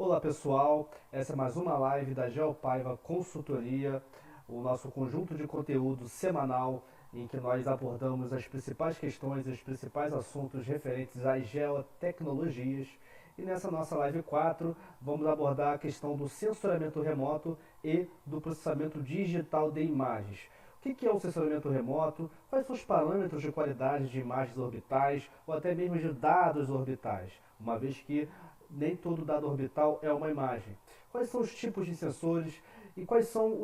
Olá pessoal, essa é mais uma live da Geopaiva Consultoria, o nosso conjunto de conteúdo semanal em que nós abordamos as principais questões e os principais assuntos referentes às geotecnologias. E nessa nossa live 4 vamos abordar a questão do sensoriamento remoto e do processamento digital de imagens. O que é o sensoriamento remoto? Quais são os parâmetros de qualidade de imagens orbitais ou até mesmo de dados orbitais? Uma vez que nem todo dado orbital é uma imagem. Quais são os tipos de sensores e quais são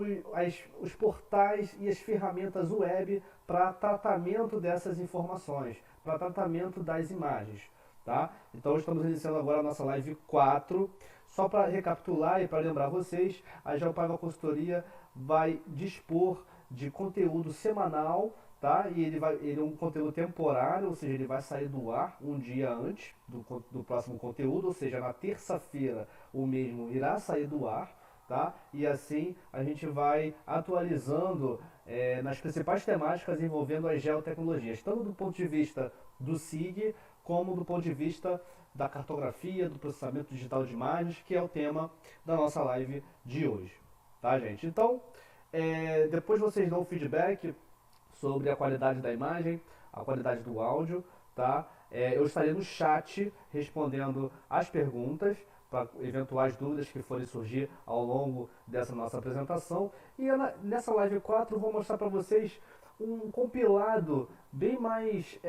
os portais e as ferramentas web para tratamento dessas informações, para tratamento das imagens. Tá? Então estamos iniciando agora a nossa live 4. Só para recapitular e para lembrar vocês, a Geopaiva Consultoria vai dispor de conteúdo semanal, tá? E ele é um conteúdo temporário, ou seja, ele vai sair do ar um dia antes do próximo conteúdo, ou seja, na terça-feira o mesmo irá sair do ar, tá? E assim a gente vai atualizando nas principais temáticas envolvendo as geotecnologias, tanto do ponto de vista do SIG, como do ponto de vista da cartografia, do processamento digital de imagens, que é o tema da nossa live de hoje, tá, gente? Então, depois vocês dão feedback sobre a qualidade da imagem, a qualidade do áudio, tá? Eu estarei no chat respondendo as perguntas para eventuais dúvidas que forem surgir ao longo dessa nossa apresentação. E nessa live 4 eu vou mostrar para vocês um compilado bem mais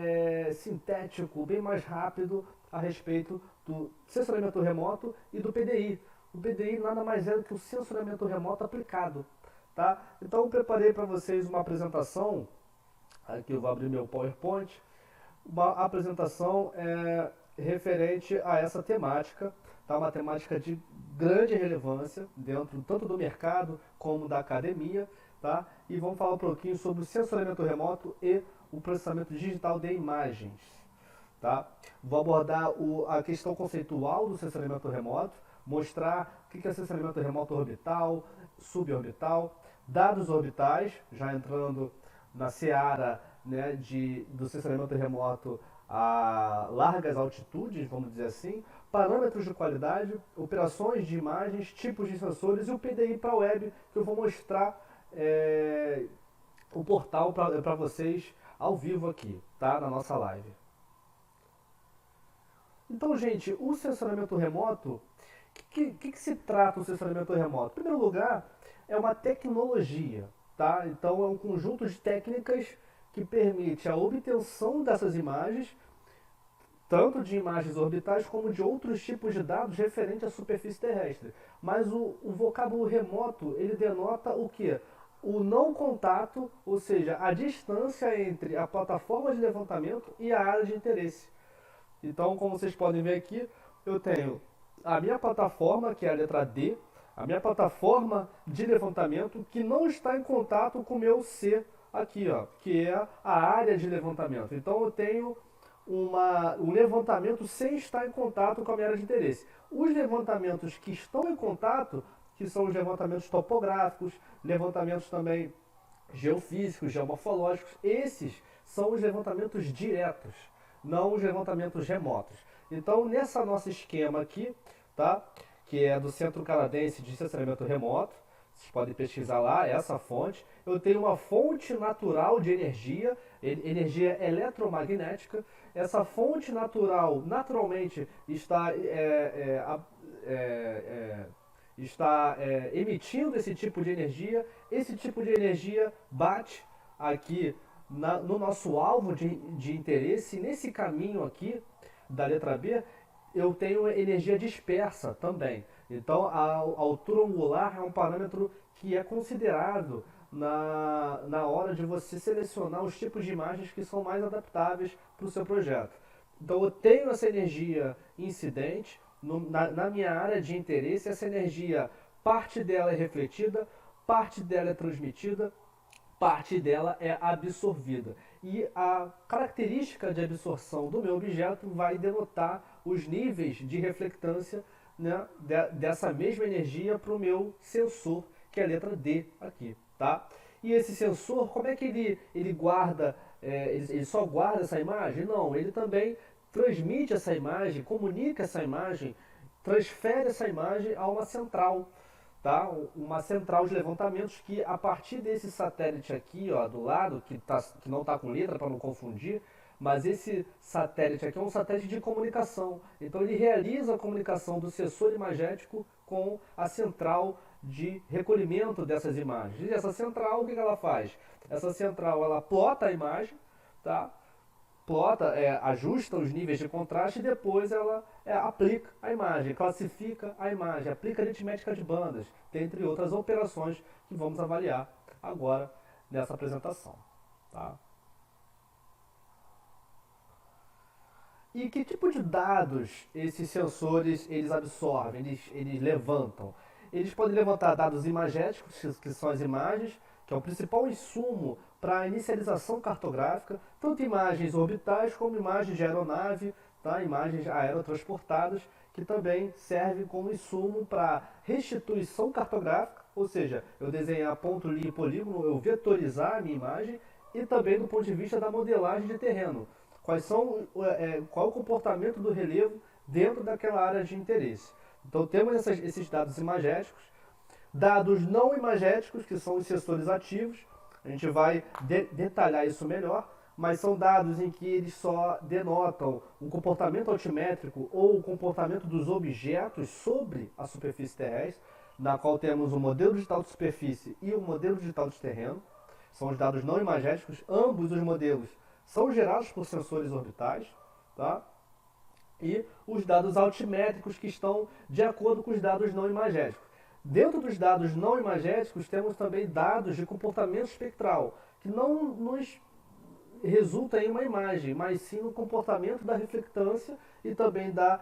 sintético, bem mais rápido a respeito do sensoriamento remoto e do PDI. O PDI nada mais é do que o sensoriamento remoto aplicado. Tá? Então eu preparei para vocês uma apresentação, aqui eu vou abrir meu PowerPoint, uma apresentação referente a essa temática, tá? Uma temática de grande relevância dentro tanto do mercado como da academia, tá? E vamos falar um pouquinho sobre o sensoriamento remoto e o processamento digital de imagens. Tá? Vou abordar a questão conceitual do sensoriamento remoto, mostrar o que é sensoriamento remoto orbital, suborbital, dados orbitais, já entrando na seara, né, do sensoriamento remoto a largas altitudes, vamos dizer assim, parâmetros de qualidade, operações de imagens, tipos de sensores e o PDI para a web, que eu vou mostrar o portal para vocês ao vivo aqui, tá, na nossa live. Então, gente, o sensoriamento remoto, que se trata o sensoriamento remoto? Em primeiro lugar, é uma tecnologia, tá? Então, é um conjunto de técnicas que permite a obtenção dessas imagens, tanto de imagens orbitais como de outros tipos de dados referentes à superfície terrestre. Mas o vocábulo remoto, ele denota o quê? O não contato, ou seja, a distância entre a plataforma de levantamento e a área de interesse. Então, como vocês podem ver aqui, eu tenho a minha plataforma, que é a letra D, a minha plataforma de levantamento, que não está em contato com o meu C aqui, ó, que é a área de levantamento. Então, eu tenho um levantamento sem estar em contato com a minha área de interesse. Os levantamentos que estão em contato, que são os levantamentos topográficos, levantamentos também geofísicos, geomorfológicos, esses são os levantamentos diretos, não os levantamentos remotos. Então, nessa nosso esquema aqui, tá? Que é do Centro Canadense de Sensoriamento Remoto, vocês podem pesquisar lá, essa fonte. Eu tenho uma fonte natural de energia, energia eletromagnética. Essa fonte natural, naturalmente, está emitindo esse tipo de energia. Esse tipo de energia bate aqui no nosso alvo de interesse. Nesse caminho aqui da letra B, eu tenho energia dispersa também. Então, a altura angular é um parâmetro que é considerado na hora de você selecionar os tipos de imagens que são mais adaptáveis para o seu projeto. Então, eu tenho essa energia incidente na minha área de interesse. Essa energia, parte dela é refletida, parte dela é transmitida, parte dela é absorvida. E a característica de absorção do meu objeto vai denotar os níveis de reflectância, né, dessa mesma energia para o meu sensor, que é a letra D aqui, tá? E esse sensor, como é que ele guarda, ele só guarda essa imagem? Não, ele também transmite essa imagem, comunica essa imagem, transfere essa imagem a uma central, tá? Uma central de levantamentos que, a partir desse satélite aqui, ó, do lado, que não está com letra para não confundir, mas esse satélite aqui é um satélite de comunicação. Então ele realiza a comunicação do sensor imagético com a central de recolhimento dessas imagens. E essa central, o que ela faz? Essa central, ela plota a imagem, tá? Plota, ajusta os níveis de contraste e depois ela aplica a imagem, classifica a imagem, aplica aritmética de bandas, dentre outras operações que vamos avaliar agora nessa apresentação. Tá? E que tipo de dados esses sensores eles absorvem, eles levantam? Eles podem levantar dados imagéticos, que são as imagens, que é o principal insumo para a inicialização cartográfica, tanto imagens orbitais como imagens de aeronave, tá? Imagens aerotransportadas, que também servem como insumo para restituição cartográfica, ou seja, eu desenhar ponto, linha e polígono, eu vetorizar a minha imagem, e também do ponto de vista da modelagem de terreno. Qual é o comportamento do relevo dentro daquela área de interesse. Então temos esses dados imagéticos, dados não imagéticos, que são os sensores ativos, a gente vai detalhar isso melhor, mas são dados em que eles só denotam o comportamento altimétrico ou o comportamento dos objetos sobre a superfície terrestre, na qual temos o modelo digital de superfície e o modelo digital de terreno. São os dados não imagéticos, ambos os modelos são gerados por sensores orbitais, tá? E os dados altimétricos que estão de acordo com os dados não imagéticos. Dentro dos dados não imagéticos temos também dados de comportamento espectral, que não nos resulta em uma imagem, mas sim no comportamento da reflectância e também da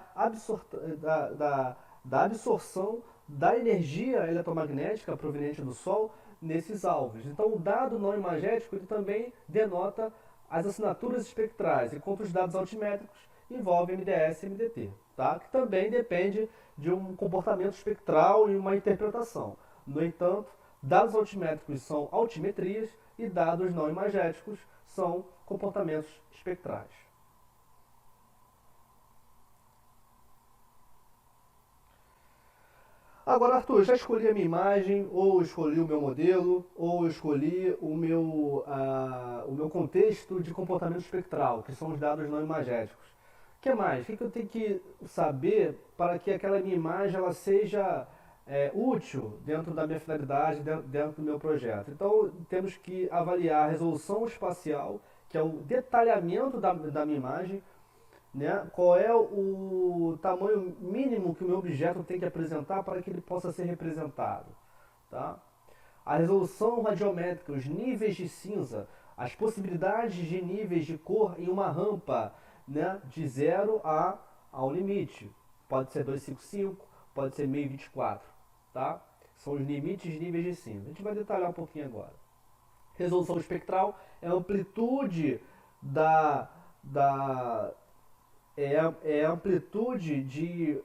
absorção da energia eletromagnética proveniente do Sol nesses alvos. Então o dado não imagético ele também denota as assinaturas espectrais, enquanto os dados altimétricos envolvem MDS e MDT, tá? Que também depende de um comportamento espectral e uma interpretação. No entanto, dados altimétricos são altimetrias e dados não imagéticos são comportamentos espectrais. Agora, Arthur, já escolhi a minha imagem, ou escolhi o meu modelo, ou escolhi o meu contexto de comportamento espectral, que são os dados não imagéticos. O que mais? O que eu tenho que saber para que aquela minha imagem ela seja útil dentro da minha finalidade, dentro do meu projeto? Então, temos que avaliar a resolução espacial, que é o detalhamento da minha imagem, né? Qual é o tamanho mínimo que o meu objeto tem que apresentar para que ele possa ser representado. Tá? A resolução radiométrica, os níveis de cinza, as possibilidades de níveis de cor em uma rampa, né? De 0 ao limite. Pode ser 255, pode ser 1024. Tá? São os limites de níveis de cinza. A gente vai detalhar um pouquinho agora. Resolução espectral é a amplitude amplitude de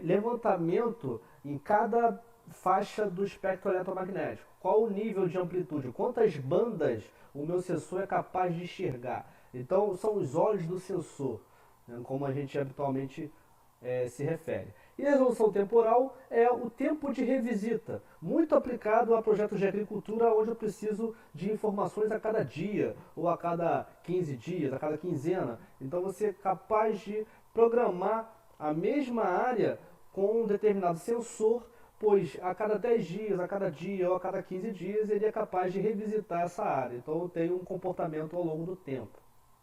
levantamento em cada faixa do espectro eletromagnético. Qual o nível de amplitude? Quantas bandas o meu sensor é capaz de enxergar? Então, são os olhos do sensor, né, como a gente habitualmente se refere. E a resolução temporal é o tempo de revisita, muito aplicado a projetos de agricultura onde eu preciso de informações a cada dia, ou a cada 15 dias, a cada quinzena. Então você é capaz de programar a mesma área com um determinado sensor, pois a cada 10 dias, a cada dia ou a cada 15 dias ele é capaz de revisitar essa área. Então eu tenho um comportamento ao longo do tempo.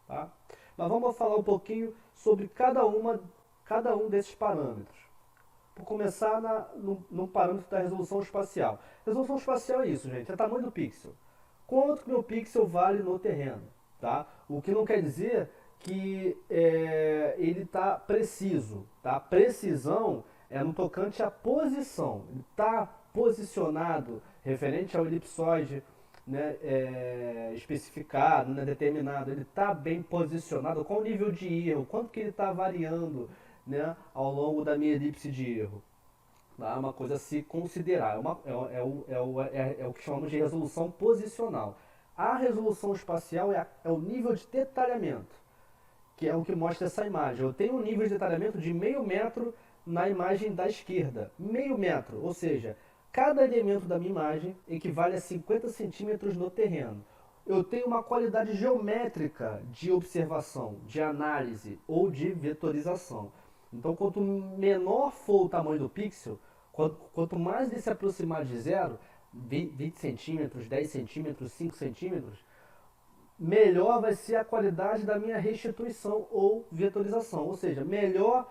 Tá? Mas vamos falar um pouquinho sobre cada um desses parâmetros. Por começar no parâmetro da resolução espacial. Resolução espacial é isso, gente, é o tamanho do pixel. Quanto que meu pixel vale no terreno? Tá? O que não quer dizer que ele está preciso. Tá? Precisão é no tocante à posição. Ele está posicionado referente ao elipsoide, né, especificado, né, determinado. Ele está bem posicionado. Qual o nível de erro? Quanto que ele está variando, né, ao longo da minha elipse de erro? Tá? Uma coisa a se considerar. É o que chamamos de resolução posicional. A resolução espacial é o nível de detalhamento, que é o que mostra essa imagem. Eu tenho um nível de detalhamento de 0,5 metro na imagem da esquerda, meio metro, ou seja, cada elemento da minha imagem equivale a 50 centímetros no terreno. Eu tenho uma qualidade geométrica de observação, de análise ou de vetorização. Então, quanto menor for o tamanho do pixel, quanto mais ele se aproximar de zero, 20 centímetros, 10 centímetros, 5 centímetros, melhor vai ser a qualidade da minha restituição ou vetorização. Ou seja, melhor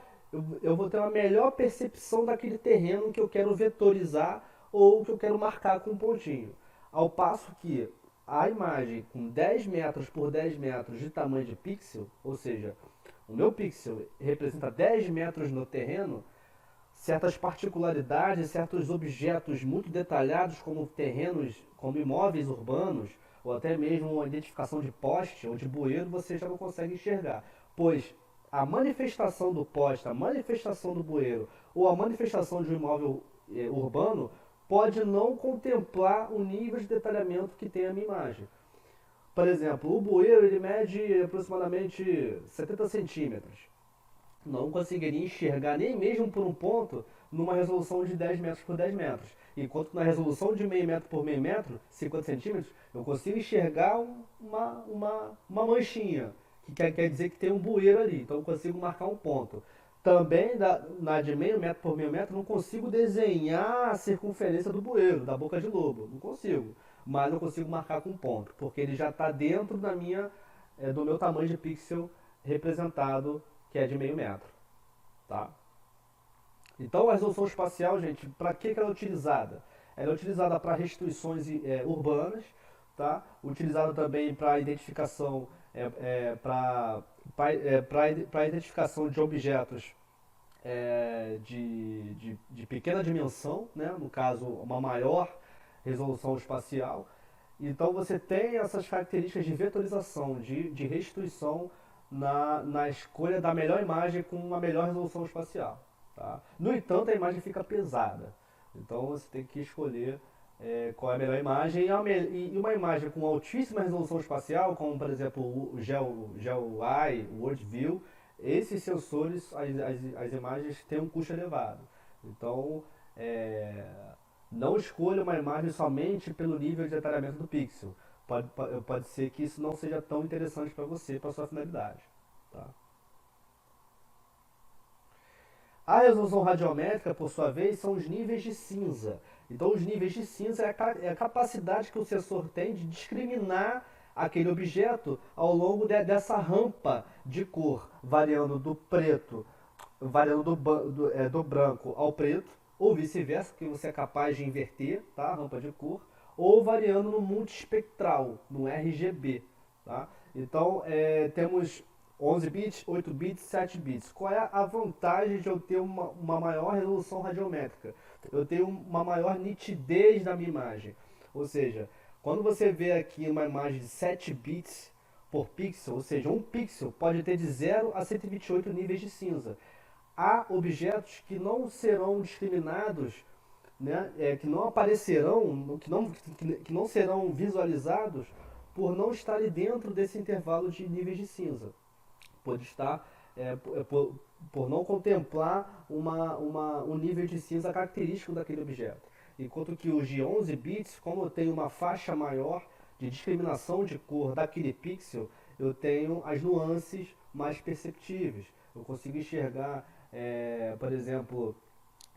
eu vou ter uma melhor percepção daquele terreno que eu quero vetorizar ou que eu quero marcar com um pontinho. Ao passo que a imagem com 10 metros por 10 metros de tamanho de pixel, ou seja, o meu pixel representa 10 metros no terreno, certas particularidades, certos objetos muito detalhados, como terrenos, como imóveis urbanos, ou até mesmo uma identificação de poste ou de bueiro, você já não consegue enxergar. Pois a manifestação do poste, a manifestação do bueiro ou a manifestação de um imóvel urbano pode não contemplar o nível de detalhamento que tem a minha imagem. Por exemplo, o bueiro ele mede aproximadamente 70 centímetros. Não conseguiria enxergar nem mesmo por um ponto numa resolução de 10 metros por 10 metros. Enquanto na resolução de meio metro por meio metro, 50 centímetros, eu consigo enxergar uma manchinha, que quer dizer que tem um bueiro ali. Então eu consigo marcar um ponto. Também na de meio metro por meio metro, não consigo desenhar a circunferência do bueiro, da boca de lobo. Não consigo. Mas eu consigo marcar com um ponto, porque ele já está dentro do meu tamanho de pixel representado, que é de meio metro, tá? Então a resolução espacial, gente, para que ela é utilizada? Ela é utilizada para restituições urbanas, tá? Utilizada também para identificação, para identificação de objetos de pequena dimensão, né? No caso, uma maior resolução espacial. Então você tem essas características de vetorização, de restituição na escolha da melhor imagem com uma melhor resolução espacial. Tá? No entanto, a imagem fica pesada. Então você tem que escolher qual é a melhor imagem. E uma imagem com altíssima resolução espacial, como por exemplo o GeoEye, o WorldView, esses sensores, as imagens têm um custo elevado. Então, não escolha uma imagem somente pelo nível de detalhamento do pixel. Pode ser que isso não seja tão interessante para você, para sua finalidade. Tá? A resolução radiométrica, por sua vez, são os níveis de cinza. Então, os níveis de cinza é a capacidade que o sensor tem de discriminar aquele objeto ao longo dessa rampa de cor, variando do preto, variando do branco ao preto, ou vice-versa, que você é capaz de inverter, tá? A rampa de cor, ou variando no multiespectral, no RGB. Tá? Então, temos 11 bits, 8 bits, 7 bits. Qual é a vantagem de eu ter uma maior resolução radiométrica? Eu tenho uma maior nitidez da minha imagem. Ou seja, quando você vê aqui uma imagem de 7 bits por pixel, ou seja, um pixel pode ter de 0 a 128 níveis de cinza. Há objetos que não serão discriminados, né, que não aparecerão, que não serão visualizados por não estarem dentro desse intervalo de níveis de cinza. Pode estar por não contemplar um nível de cinza característico daquele objeto. Enquanto que os de 11 bits, como eu tenho uma faixa maior de discriminação de cor daquele pixel, eu tenho as nuances mais perceptíveis. Eu consigo enxergar, por exemplo,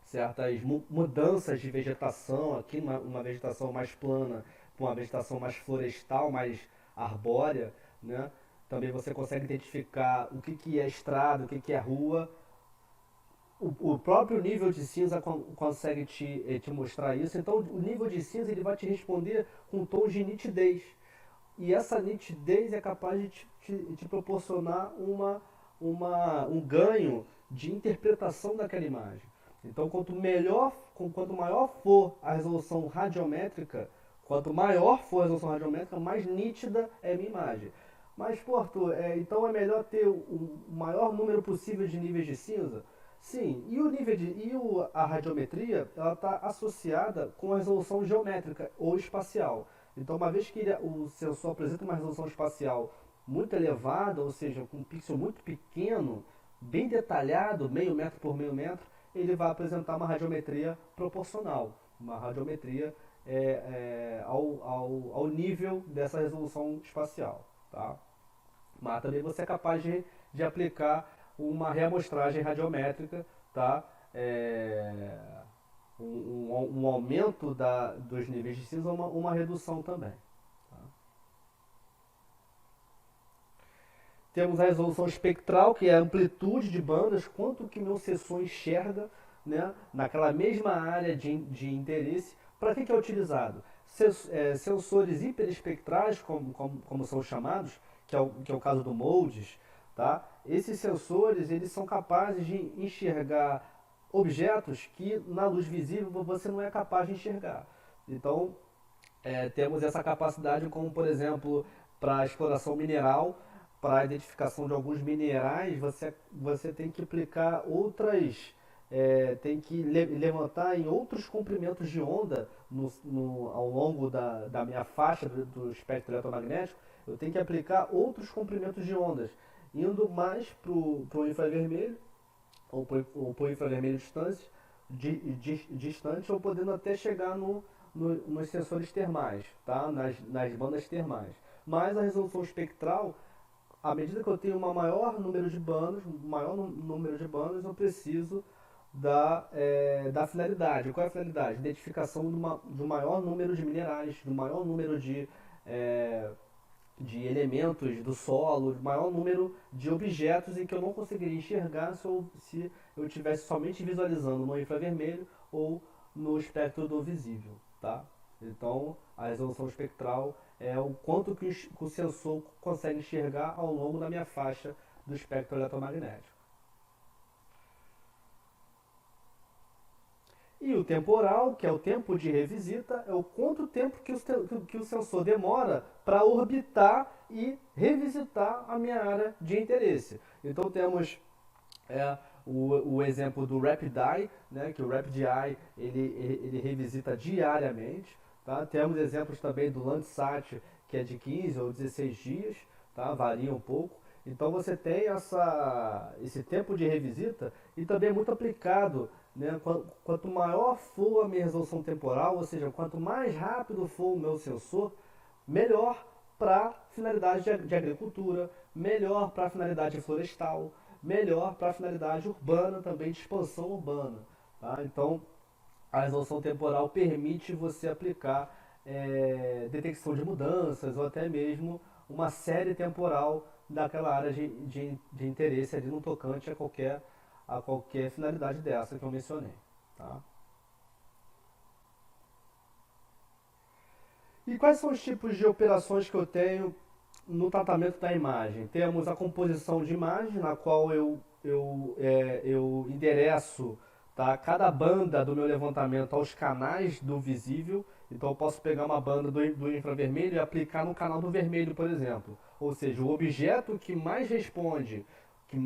certas mudanças de vegetação, aqui uma vegetação mais plana, uma vegetação mais florestal, mais arbórea, né? Também você consegue identificar o que é estrada, o que é rua. O próprio nível de cinza consegue te mostrar isso. Então, o nível de cinza ele vai te responder com tons de nitidez. E essa nitidez é capaz de te proporcionar um ganho de interpretação daquela imagem. Então, quanto maior for a resolução radiométrica, mais nítida é a minha imagem. Mas, pô, Arthur, então é melhor ter o maior número possível de níveis de cinza? Sim, a radiometria ela está associada com a resolução geométrica ou espacial. Então, uma vez que o sensor apresenta uma resolução espacial muito elevada, ou seja, com um pixel muito pequeno, bem detalhado, meio metro por meio metro, ele vai apresentar uma radiometria proporcional, uma radiometria ao nível dessa resolução espacial. Tá? Mas também você é capaz de aplicar uma reamostragem radiométrica, tá? Um aumento dos níveis de cinza, uma redução também. Tá? Temos a resolução espectral, que é a amplitude de bandas, quanto que meu sensor enxerga, né, naquela mesma área de interesse. Para que é utilizado? Sensores hiperespectrais, como são chamados, que é o caso do MOLDES, tá? Esses sensores eles são capazes de enxergar objetos que na luz visível você não é capaz de enxergar. Então, temos essa capacidade como, por exemplo, para exploração mineral, para a identificação de alguns minerais, você tem que aplicar tem que levantar em outros comprimentos de onda ao longo da minha faixa do espectro eletromagnético, eu tenho que aplicar outros comprimentos de ondas, indo mais para o infravermelho, ou para o infravermelho distante, ou podendo até chegar nos sensores termais, tá? nas bandas termais. Mas a resolução espectral, à medida que eu tenho um maior número de bandas, eu preciso da finalidade. Qual é a finalidade? Identificação do maior número de minerais, do maior número de elementos do solo, do maior número de objetos em que eu não conseguiria enxergar se eu estivesse somente visualizando no infravermelho ou no espectro do visível. Tá? Então, a resolução espectral é o quanto que o sensor consegue enxergar ao longo da minha faixa do espectro eletromagnético. E o temporal, que é o tempo de revisita, é o quanto tempo que o sensor demora para orbitar e revisitar a minha área de interesse. Então temos o exemplo do RapidEye, né, que o RapidEye ele revisita diariamente. Tá? Temos exemplos também do Landsat, que é de 15 ou 16 dias, tá? Varia um pouco. Então você tem esse tempo de revisita e também é muito aplicado, né? Quanto maior for a minha resolução temporal, ou seja, quanto mais rápido for o meu sensor, melhor para finalidade de agricultura, melhor para finalidade florestal, melhor para finalidade urbana também, de expansão urbana. Tá? Então, a resolução temporal permite você aplicar detecção de mudanças ou até mesmo uma série temporal daquela área de interesse ali no tocante a qualquer finalidade dessa que eu mencionei. Tá? E quais são os tipos de operações que eu tenho no tratamento da imagem? Temos a composição de imagem, na qual eu endereço, tá, cada banda do meu levantamento aos canais do visível. Então eu posso pegar uma banda do infravermelho e aplicar no canal do vermelho, por exemplo. Ou seja, o objeto que mais responde, que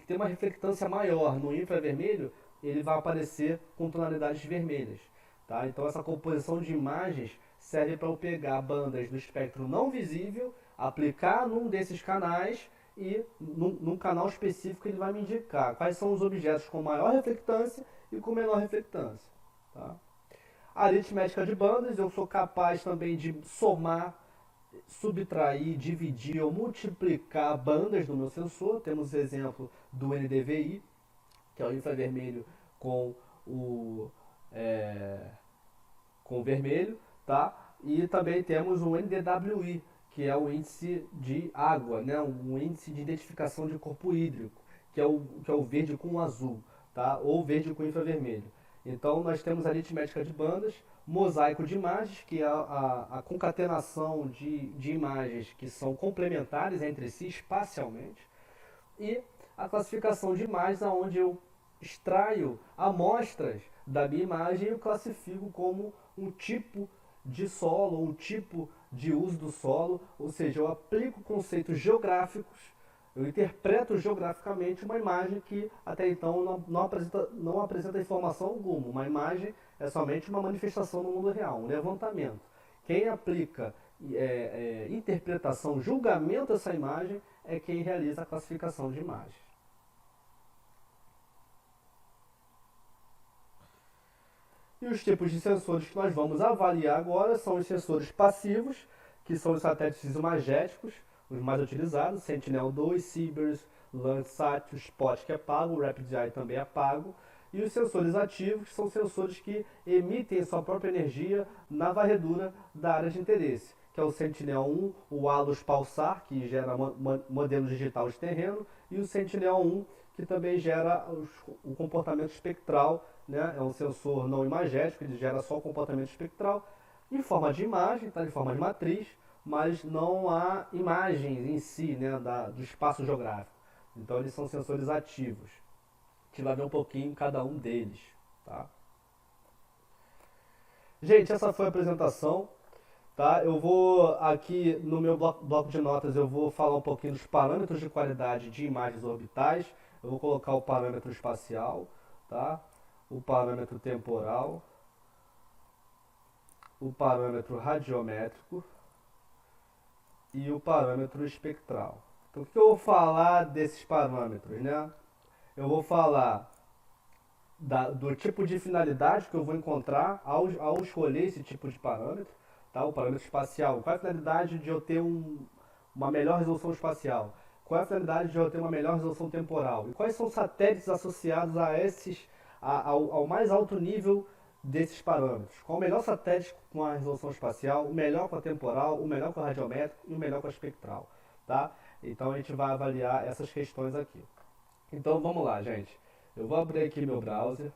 tem uma reflectância maior no infravermelho, ele vai aparecer com tonalidades vermelhas. Tá? Então essa composição de imagens serve para eu pegar bandas do espectro não visível, aplicar num desses canais e num canal específico ele vai me indicar quais são os objetos com maior reflectância e com menor reflectância. Tá? A aritmética de bandas, eu sou capaz também de somar, subtrair, dividir ou multiplicar bandas do meu sensor. Temos o exemplo do NDVI, que é o infravermelho com com o vermelho, tá? E também temos o NDWI, que é o índice de água, né? Um índice de identificação de corpo hídrico, que é o verde com o azul, tá? Ou verde com infravermelho. Então nós temos a aritmética de bandas, mosaico de imagens, que é a concatenação de imagens que são complementares entre si espacialmente, e a classificação de imagens, onde eu extraio amostras da minha imagem e eu classifico como um tipo de solo, um tipo de uso do solo, ou seja, eu aplico conceitos geográficos, eu interpreto geograficamente uma imagem que até então não apresenta informação alguma. Uma imagem é somente uma manifestação no mundo real, um levantamento. Quem aplica interpretação, julgamento dessa imagem é quem realiza a classificação de imagens. E os tipos de sensores que nós vamos avaliar agora são os sensores passivos, que são os satélites imagéticos, os mais utilizados, Sentinel-2, Sirius, Landsat, o Spot que é pago, o Rapid Eye também é pago. E os sensores ativos são sensores que emitem sua própria energia na varredura da área de interesse, que é o Sentinel-1, o ALOS Pulsar, que gera modelo digital de terreno, e o Sentinel-1, que também gera o comportamento espectral, né? É um sensor não imagético, ele gera só o comportamento espectral, em forma de imagem, tá? Em forma de matriz, mas não há imagens em si, né, do espaço geográfico. Então eles são sensores ativos. A gente vai ver um pouquinho cada um deles. Tá? Gente, essa foi a apresentação. Tá? Eu vou aqui no meu bloco de notas, eu vou falar um pouquinho dos parâmetros de qualidade de imagens orbitais. Eu vou colocar o parâmetro espacial, tá? O parâmetro temporal, o parâmetro radiométrico e o parâmetro espectral. Então, o que eu vou falar desses parâmetros, né? Eu vou falar do tipo de finalidade que eu vou encontrar ao escolher esse tipo de parâmetro, tá? O parâmetro espacial. Qual é a finalidade de eu ter uma melhor resolução espacial? Qual é a finalidade de eu ter uma melhor resolução temporal? E quais são os satélites associados ao mais alto nível desses parâmetros? Qual o melhor satélite com a resolução espacial, o melhor com a temporal, o melhor com a radiométrico e o melhor com a espectral, tá? Então a gente vai avaliar essas questões aqui. Então vamos lá, gente. Eu vou abrir aqui meu browser,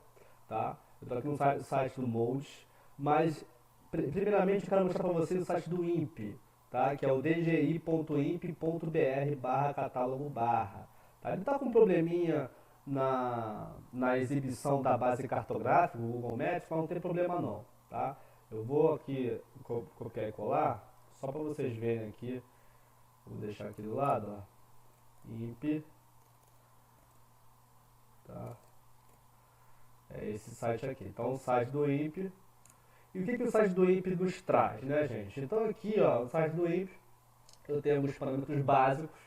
tá? Eu estou aqui no site do Modes, mas primeiramente eu quero mostrar para vocês o site do INPE, tá? Que é o dgi.inpe.br/catálogo/. Tá? Ele está com um probleminha na exibição da base cartográfica, o Google Maps, mas não tem problema não, tá? Eu vou aqui copiar e colar, só para vocês verem aqui. Vou deixar aqui do lado, ó. INPE. Tá? É esse site aqui. Então, o site do INPE. E o que o site do INPE nos traz, né, gente? Então, aqui, ó, no site do INPE, eu tenho alguns parâmetros básicos,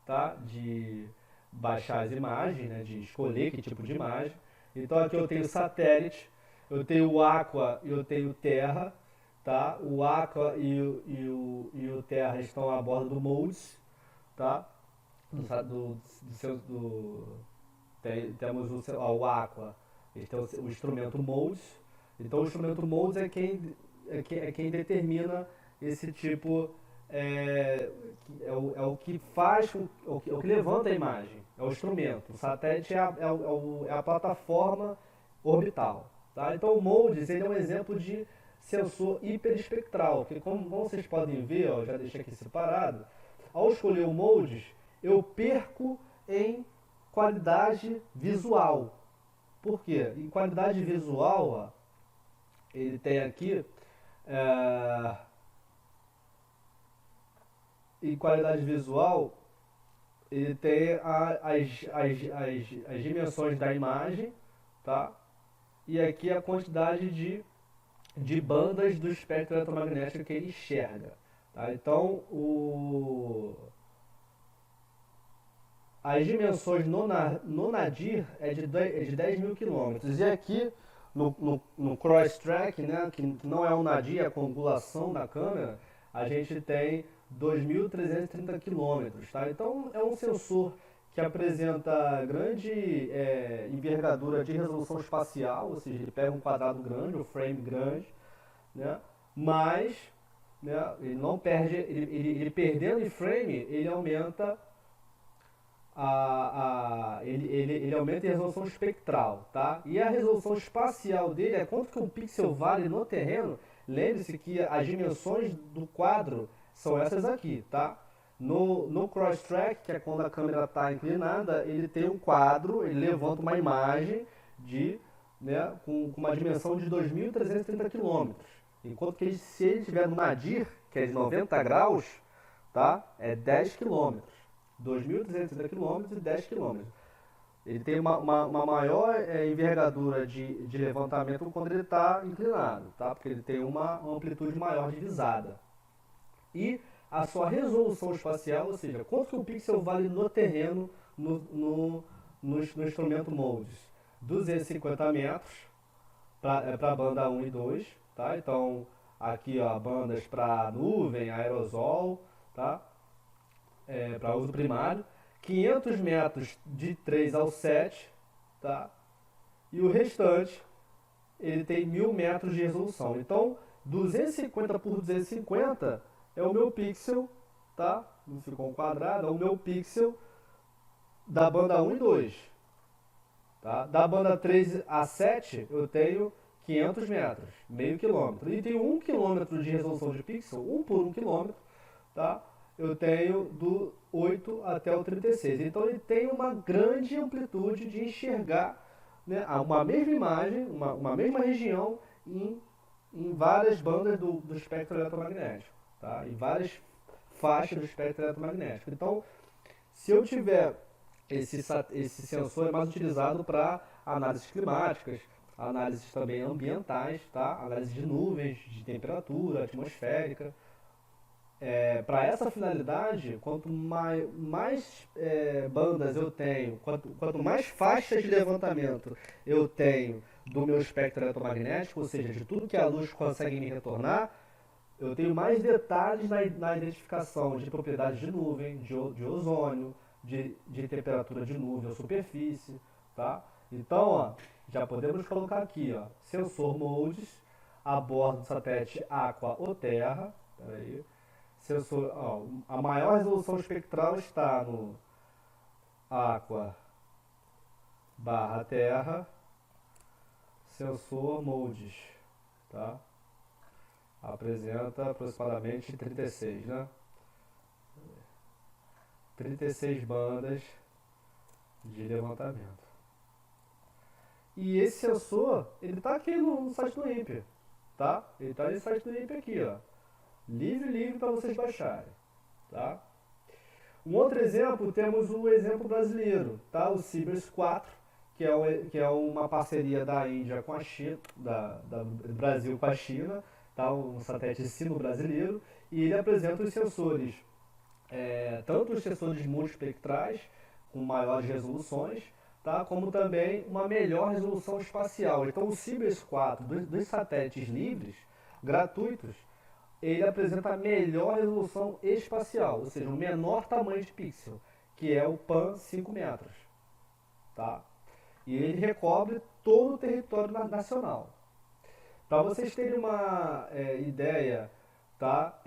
tá? De baixar as imagens, né? De escolher que tipo de imagem. Então, aqui eu tenho satélite, eu tenho o Aqua e eu tenho Terra, tá? O Aqua e o Terra estão a bordo do Modes, tá? Temos o Aqua, tem o instrumento Modes. Então o instrumento Modes é quem determina esse tipo, é o que faz, é o que levanta a imagem, é o instrumento. O satélite é a plataforma orbital. Tá? Então o Modes ele é um exemplo de sensor hiperespectral, porque como vocês podem ver, ó, eu já deixei aqui separado, ao escolher o Modes, eu perco em qualidade visual. Por quê? Em qualidade visual, ó, ele tem aqui, em qualidade visual, ele tem as dimensões da imagem, tá? E aqui a quantidade de bandas do espectro eletromagnético que ele enxerga. Tá? Então, as dimensões no nadir é de 10 mil quilômetros. E aqui, no cross-track, né, que não é um nadir, é a angulação da câmera, a gente tem 2.330 quilômetros. Tá? Então, é um sensor que apresenta grande envergadura de resolução espacial, ou seja, ele pega um quadrado grande, um frame grande, né, mas, né, ele não perde, ele perdendo em frame, ele aumenta ele aumenta a resolução espectral, tá? E a resolução espacial dele é quanto que um pixel vale no terreno. Lembre-se que as dimensões do quadro são essas aqui, tá? No cross-track, que é quando a câmera está inclinada, ele tem um quadro, ele levanta uma imagem com uma dimensão de 2.330 km. Enquanto que se ele estiver no nadir, que é de 90 graus, tá? É 10 km. 2.330 km e 10 km. Ele tem uma maior envergadura de levantamento quando ele está inclinado, tá? Porque ele tem uma amplitude maior de visada. E a sua resolução espacial, ou seja, quanto que o pixel vale no terreno no instrumento Modes? 250 metros, para banda 1 e 2, tá? Então, aqui ó, bandas para nuvem, aerosol, tá? Para uso primário. 500 metros de 3 ao 7, tá? E o restante, ele tem 1000 metros de resolução. Então, 250 por 250 é o meu pixel, tá? Não ficou um quadrado, é o meu pixel da banda 1 e 2. Tá? Da banda 3 a 7, eu tenho 500 metros, meio quilômetro. E tenho 1 quilômetro de resolução de pixel, 1 por 1 quilômetro, tá? Eu tenho do 8 até o 36. Então ele tem uma grande amplitude de enxergar, né, uma mesma imagem, uma mesma região em várias bandas do espectro eletromagnético, tá? Em várias faixas do espectro eletromagnético. Então, se eu tiver esse sensor é mais utilizado para análises climáticas, análises também ambientais, tá? Análise de nuvens, de temperatura atmosférica. Para essa finalidade, quanto mais bandas eu tenho, quanto mais faixas de levantamento eu tenho do meu espectro eletromagnético, ou seja, de tudo que a luz consegue me retornar, eu tenho mais detalhes na identificação de propriedades de nuvem, de ozônio, de temperatura de nuvem ou superfície, tá? Então, ó, já podemos colocar aqui, ó, sensor modes a bordo do satélite Aqua ou Terra. Peraí. Sensor, ó, a maior resolução espectral está no Aqua barra Terra, sensor modes, tá? Apresenta aproximadamente 36, né? 36 bandas de levantamento. E esse sensor, ele está aqui no site do INPE, tá? Ele está nesse site do INPE aqui, ó. Livre para vocês baixarem, tá? Um outro exemplo, temos o exemplo brasileiro, tá? O Cibers 4, que é uma parceria da Índia com a China, do Brasil com a China, tá? Um satélite sino-brasileiro, e ele apresenta os sensores, tanto os sensores multispectrais, com maiores resoluções, tá? Como também uma melhor resolução espacial. Então o Cibers 4, dos satélites livres, gratuitos, ele apresenta a melhor resolução espacial, ou seja, o menor tamanho de pixel, que é o PAN 5 metros. Tá? E ele recobre todo o território nacional. Para vocês terem uma ideia, tá?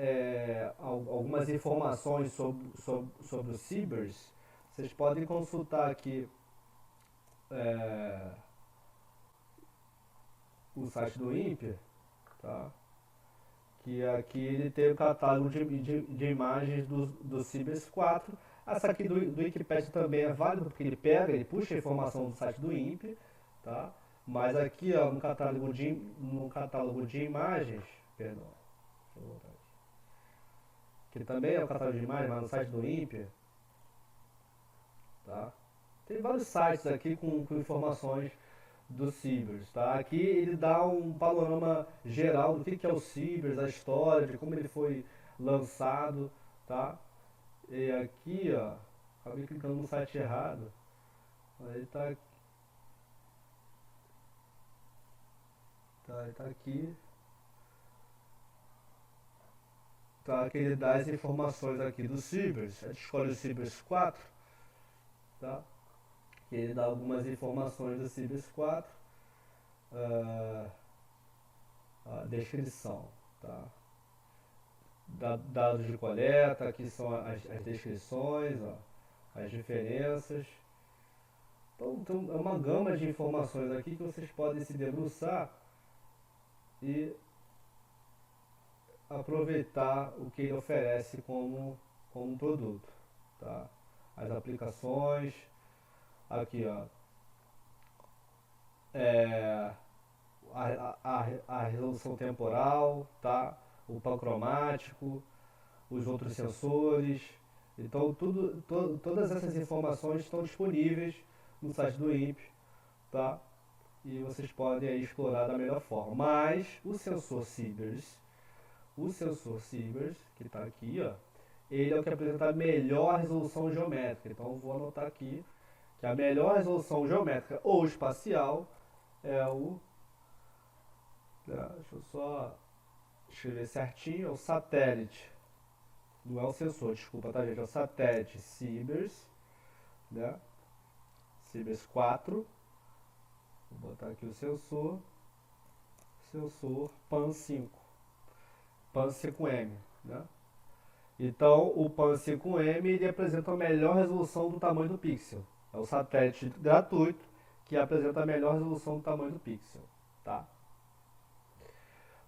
Algumas informações sobre o Cibers, vocês podem consultar aqui o site do INPE, tá? Que aqui ele tem o catálogo de imagens do Cibers 4. Essa aqui do Wikipedia também é válida, porque ele puxa a informação do site do INPE, tá? Mas aqui, ó, no catálogo de imagens, perdão, deixa eu voltar aqui. Que também é o catálogo de imagens, mas no site do INPE, tá? Tem vários sites aqui com informações do Cibers, tá? Aqui ele dá um panorama geral do que é o Cibers, a história, de como ele foi lançado, tá? E aqui, ó, acabei clicando no site errado, ele tá aqui, tá? Que ele dá as informações aqui do Cibers, a gente escolhe o Cibers 4, tá? Que ele dá algumas informações do Cibers 4, a descrição, tá? Dados de coleta, aqui são as descrições, ó, as diferenças. Então é uma gama de informações aqui que vocês podem se debruçar e aproveitar o que ele oferece como um produto, tá? As aplicações, aqui ó, a resolução temporal, tá? O pancromático, os outros sensores. Então todas essas informações estão disponíveis no site do INPE, tá? E vocês podem aí explorar da melhor forma. Mas o sensor Cibers, que está aqui, ó, ele é o que apresenta a melhor resolução geométrica. Então eu vou anotar aqui que a melhor resolução geométrica ou espacial é o Deixa eu só escrever certinho. É o satélite. Não é o sensor, desculpa, tá, gente? É o satélite Sibers, né? Sibers 4. Vou botar aqui o sensor. Sensor PAN5. PAN5M, né? Então, o PAN5M ele apresenta a melhor resolução do tamanho do pixel. É o satélite gratuito que apresenta a melhor resolução do tamanho do pixel, tá?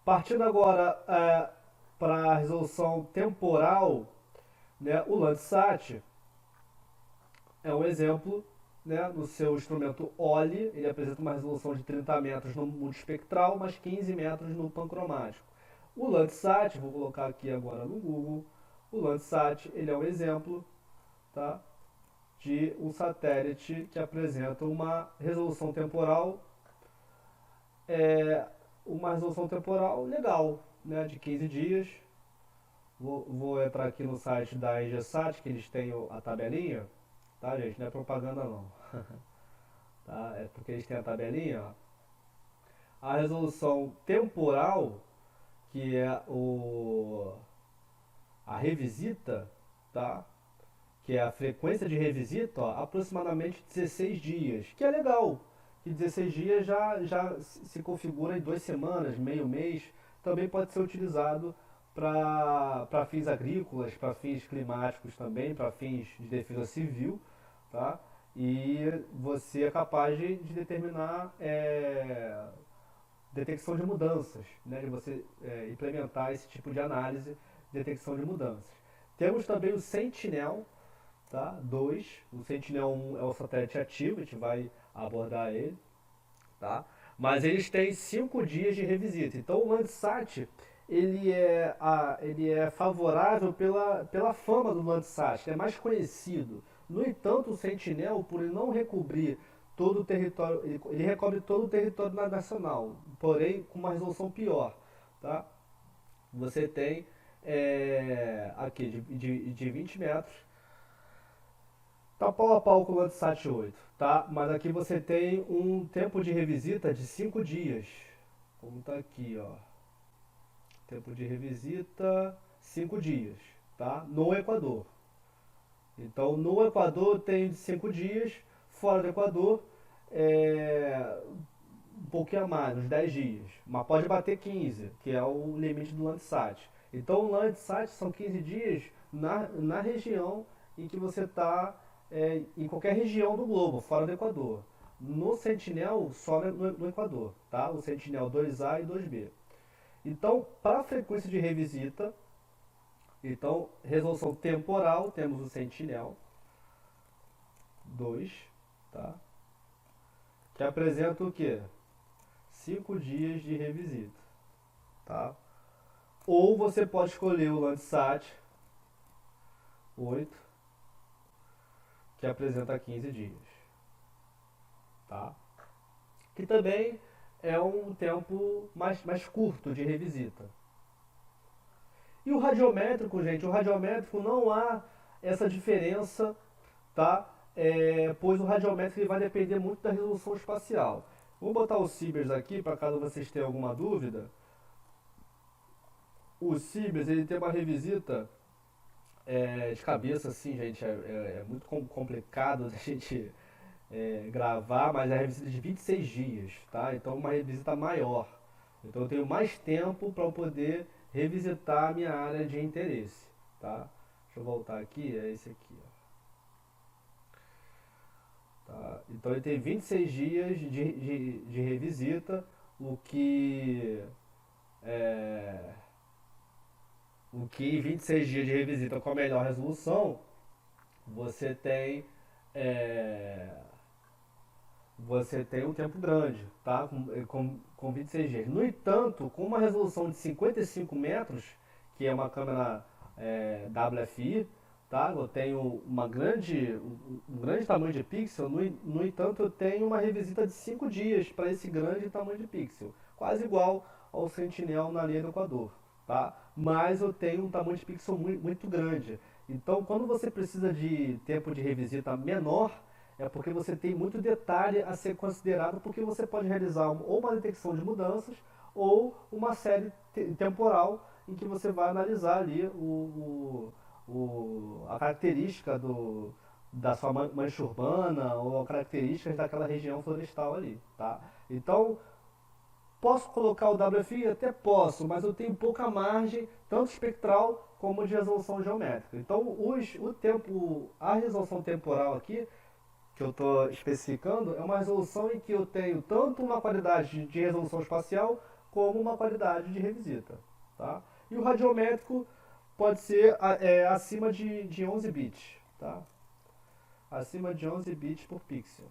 Partindo agora para a resolução temporal, né, o Landsat é um exemplo, né, no seu instrumento OLE, ele apresenta uma resolução de 30 metros no multispectral, mas 15 metros no pancromático. O Landsat, vou colocar aqui agora no Google, o Landsat ele é um exemplo, tá, de um satélite que apresenta uma resolução temporal, legal, né, de 15 dias. Vou entrar aqui no site da Ingesat, que eles têm a tabelinha, tá, gente? Não é propaganda não, tá? É porque eles têm a tabelinha, ó. A resolução temporal, que é a revisita, tá? Que é a frequência de revisita, ó, aproximadamente 16 dias, que é legal. Que 16 dias já se configura em 2 semanas, meio mês. Também pode ser utilizado para fins agrícolas, para fins climáticos também, para fins de defesa civil, tá? E você é capaz de determinar detecção de mudanças, né? De você implementar esse tipo de análise, detecção de mudanças. Temos também o Sentinel, tá? 2, o Sentinel-1 é o satélite ativo, a gente vai abordar ele, tá? Mas eles têm 5 dias de revisita. Então o Landsat ele é favorável pela fama do Landsat, que é mais conhecido. No entanto, o Sentinel, por ele não recobrir todo o território, ele recobre todo o território nacional, porém com uma resolução pior, tá? Você tem aqui de 20 metros. Tá pau a pau com o Landsat 8, tá? Mas aqui você tem um tempo de revisita de 5 dias. Como tá aqui, ó. Tempo de revisita, 5 dias, tá? No Equador. Então, no Equador tem 5 dias, fora do Equador, um pouquinho a mais, uns 10 dias. Mas pode bater 15, que é o limite do Landsat. Então, o Landsat são 15 dias na região em que você está, em qualquer região do globo, fora do Equador. No Sentinel, só no Equador, tá? O Sentinel 2A e 2B. Então, para a frequência de revisita, então, resolução temporal, temos o Sentinel 2, tá? Que apresenta o quê? 5 dias de revisita, tá? Ou você pode escolher o Landsat 8, que apresenta 15 dias, tá? Que também é um tempo mais curto de revisita. E o radiométrico, gente, o radiométrico não há essa diferença, tá? Pois o radiométrico ele vai depender muito da resolução espacial. Vou botar o Sibers aqui, para caso vocês tenham alguma dúvida. O Sibers, ele tem uma revisita de cabeça, assim, gente, é muito complicado da gente gravar, mas é a revisita de 26 dias, tá? Então uma revisita maior. Então eu tenho mais tempo para poder revisitar a minha área de interesse, tá? Deixa eu voltar aqui, é esse aqui, ó. Tá? Então ele tem 26 dias de revisita, o que 26 dias de revisita com a melhor resolução, você tem um tempo grande, tá? Com 26 dias. No entanto, com uma resolução de 55 metros, que é uma câmera WFI, tá? Eu tenho um grande tamanho de pixel, no entanto eu tenho uma revisita de 5 dias para esse grande tamanho de pixel, quase igual ao Sentinel na linha do Equador, tá? Mas eu tenho um tamanho de pixel muito grande. Então, quando você precisa de tempo de revisita menor, é porque você tem muito detalhe a ser considerado, porque você pode realizar ou uma detecção de mudanças, ou uma série temporal em que você vai analisar ali a característica da sua mancha urbana ou características daquela região florestal ali, tá? Então, posso colocar o WFI? Até posso, mas eu tenho pouca margem, tanto espectral como de resolução geométrica. Então, a resolução temporal aqui, que eu estou especificando, é uma resolução em que eu tenho tanto uma qualidade de resolução espacial como uma qualidade de revisita. Tá? E o radiométrico pode ser acima de 11 bits. Tá? Acima de 11 bits por pixel,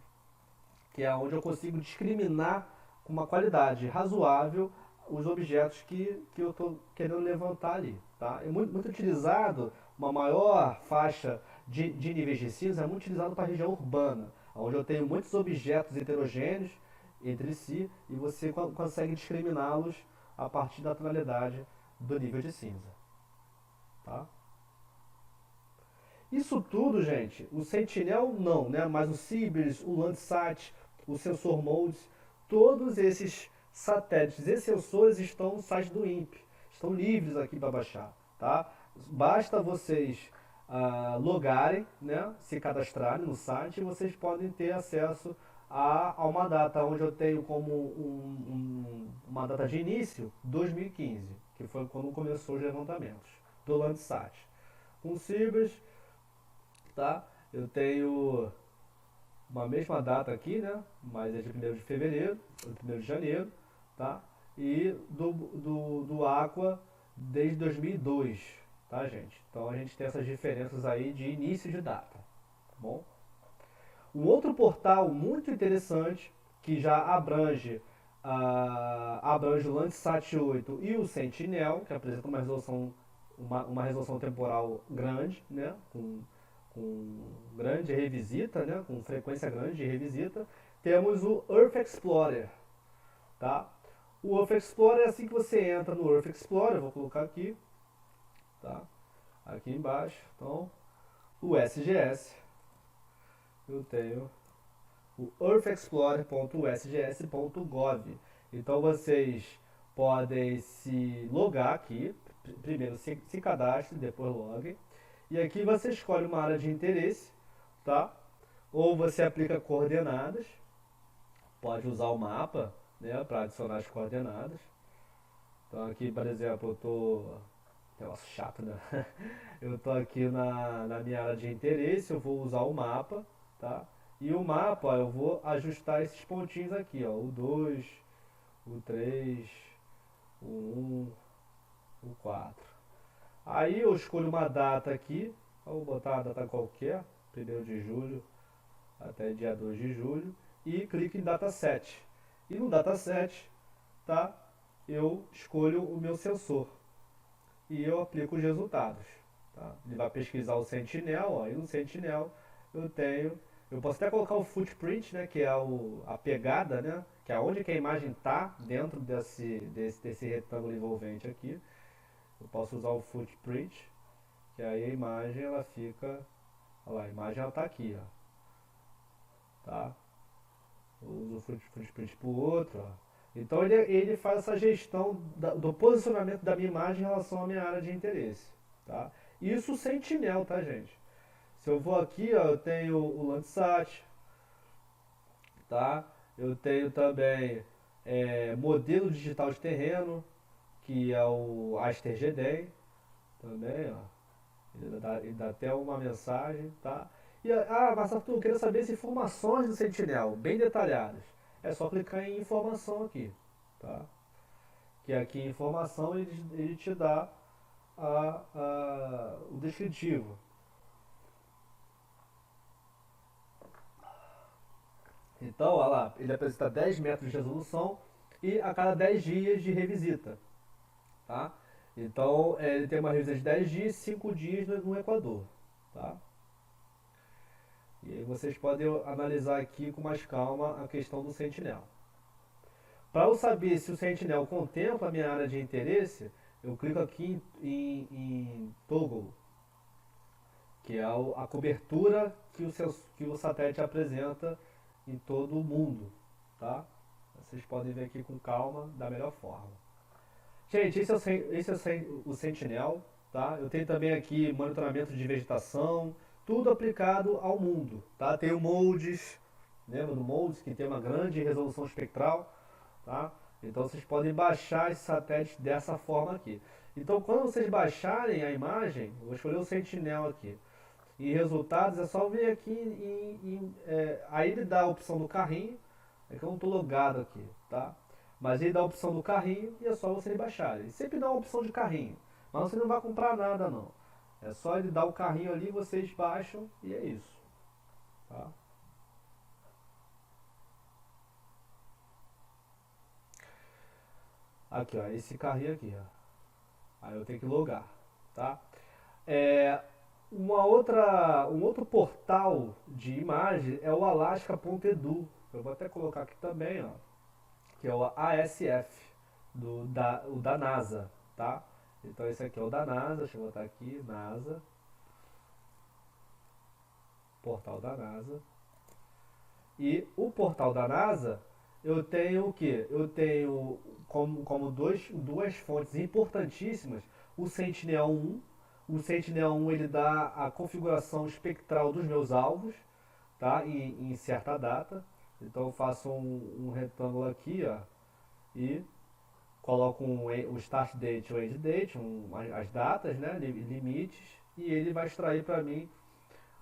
que é onde eu consigo discriminar com uma qualidade razoável os objetos que eu estou querendo levantar ali. Tá? É muito utilizado, uma maior faixa de níveis de cinza é muito utilizado para a região urbana, onde eu tenho muitos objetos heterogêneos entre si e você consegue discriminá-los a partir da tonalidade do nível de cinza. Tá? Isso tudo, gente, o Sentinel não, né? Mas o Sibris, o Landsat, o sensor Modes, todos esses satélites e sensores estão no site do INPE, estão livres aqui para baixar, tá? Basta vocês logarem, né? Se cadastrarem no site e vocês podem ter acesso a uma data onde eu tenho como uma data de início 2015, que foi quando começou os levantamentos do Landsat. Com o Sibris, tá? Eu tenho uma mesma data aqui, né? Mas é de 1º de fevereiro, 1º de janeiro, tá? E do Aqua desde 2002, tá, gente? Então a gente tem essas diferenças aí de início de data, tá bom? Um outro portal muito interessante que já abrange o Landsat 8 e o Sentinel, que apresenta uma resolução temporal grande, né? Com grande revisita, né? Com frequência grande de revisita. Temos o Earth Explorer, tá? O Earth Explorer é assim que você entra no Earth Explorer, vou colocar aqui, tá? Aqui embaixo, então, o SGS, eu tenho o earthexplorer.usgs.gov. Então vocês podem se logar aqui, primeiro se cadastre, depois loguem. E aqui você escolhe uma área de interesse, tá? Ou você aplica coordenadas, pode usar o mapa, né, para adicionar as coordenadas. Então aqui, por exemplo, eu tô negócio chato, né? Eu tô aqui na minha área de interesse, eu vou usar o mapa, tá? E o mapa, ó, eu vou ajustar esses pontinhos aqui, ó, o 2, o 3, o 1, o 4. Aí eu escolho uma data aqui, vou botar uma data qualquer, 1º de julho até dia 2 de julho, e clico em dataset. E no dataset, tá? Eu escolho o meu sensor e eu aplico os resultados. Tá? Ele vai pesquisar o Sentinel, ó, e no Sentinel eu posso até colocar o footprint, né, que é a pegada, né, que é onde que a imagem está dentro desse retângulo envolvente aqui. Eu posso usar o footprint, que aí a imagem ela fica, olha lá, a imagem ela está aqui, ó. Tá? Eu uso o footprint para o outro, ó. Então ele faz essa gestão do posicionamento da minha imagem em relação à minha área de interesse, tá? Isso o Sentinel, tá, gente? Se eu vou aqui, ó, eu tenho o Landsat, tá? Eu tenho também modelo digital de terreno, que é o Aster GDEM, também, ó. Ele dá até uma mensagem, tá? E, mas Arthur, eu queria saber as informações do Sentinel, bem detalhadas. É só clicar em informação aqui, tá? Que aqui em informação ele te dá o descritivo. Então, olha lá, ele apresenta 10 metros de resolução e a cada 10 dias de revisita, tá? Então, ele tem uma revisita de 10 dias e 5 dias no Equador, tá? E aí vocês podem analisar aqui com mais calma a questão do Sentinel. Para eu saber se o Sentinel contempla a minha área de interesse, eu clico aqui em Toggle, que é a cobertura que o satélite apresenta em todo o mundo, tá? Vocês podem ver aqui com calma, da melhor forma. Gente, esse é o Sentinel, tá? Eu tenho também aqui monitoramento de vegetação, tudo aplicado ao mundo, tá? Tem o Modes, lembra do Modes, que tem uma grande resolução espectral, tá? Então vocês podem baixar esse satélite dessa forma aqui. Então quando vocês baixarem a imagem, eu vou escolher o Sentinel aqui. E resultados é só vir aqui aí ele dá a opção do carrinho, é que eu não estou logado aqui, tá? Mas ele dá a opção do carrinho e é só vocês baixarem. Ele sempre dá uma opção de carrinho, mas você não vai comprar nada não. É só ele dar o carrinho ali, vocês baixam e é isso, tá? Aqui, ó, esse carrinho aqui, ó. Aí eu tenho que logar, tá? É, um outro portal de imagem é o Alaska.edu. Eu vou até colocar aqui também, ó, que é o ASF, o da NASA, tá? Então esse aqui é o da NASA, deixa eu botar aqui, NASA, portal da NASA. E o portal da NASA, eu tenho o quê? Eu tenho como duas fontes importantíssimas, o Sentinel-1. O Sentinel-1 ele dá a configuração espectral dos meus alvos, tá? Em certa data. Então eu faço um retângulo aqui, ó, e coloco o start date e o end date, as datas, né, limites, e ele vai extrair para mim